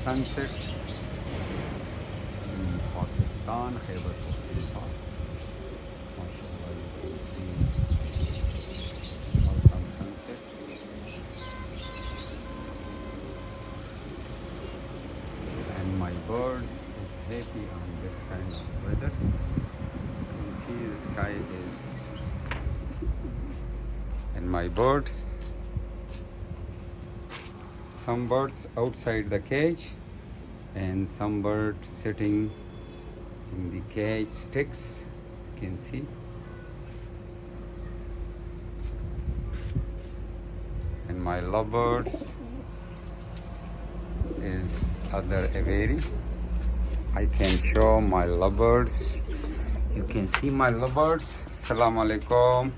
sunset in Pakistan, Khyber Pakhtunkhwa. MashaAllah, you can see awesome sunset. And my birds is happy on this kind of weather. You can see the sky is, and my birds, some birds outside the cage and some birds sitting in the cage sticks, you can see. And my lovebirds is other aviary. I can show my lovebirds. You can see my lovebirds. Assalamu alaikum.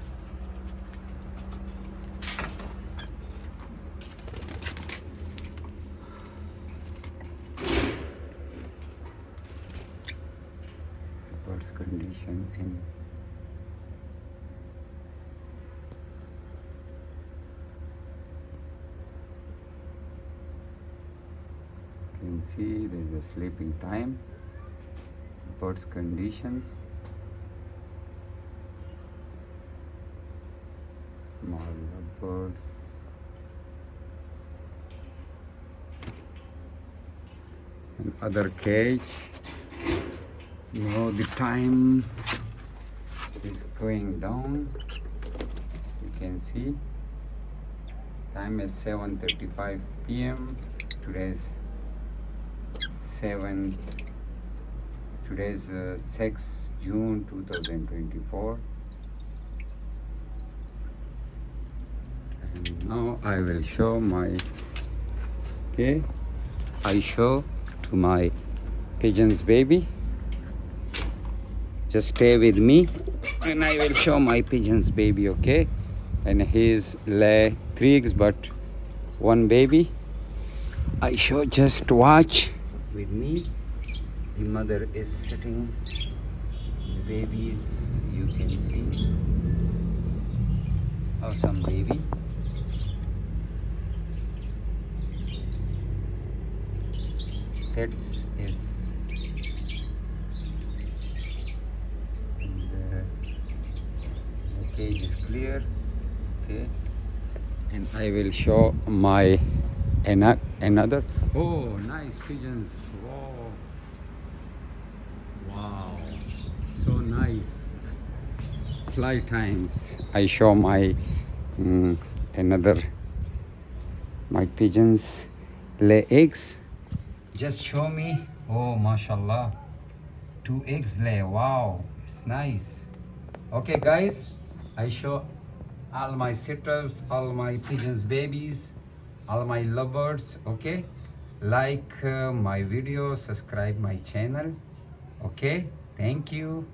Birds condition in you can see there's the sleeping time, birds conditions, small birds, and other cage. Now the time is going down. You can see time is 7:35 p.m. Today's 6 June 2024. And now I will show my, I show to my pigeons baby. Just stay with me and I will show my pigeons baby, okay? And he's lay 3 eggs but 1 baby. I show, just watch with me. The mother is sitting, the babies, you can see. Awesome baby. That is the cage is clear, okay? And I will show my another. Oh, nice pigeons. Wow, so nice. Fly times. I show my another, my pigeons lay eggs. Just show me. Oh, mashallah, 2 eggs lay. Wow, it's nice. Okay guys, I show all my sitters, all my pigeons babies, all my lovebirds, okay? Like my video, subscribe my channel, okay? Thank you.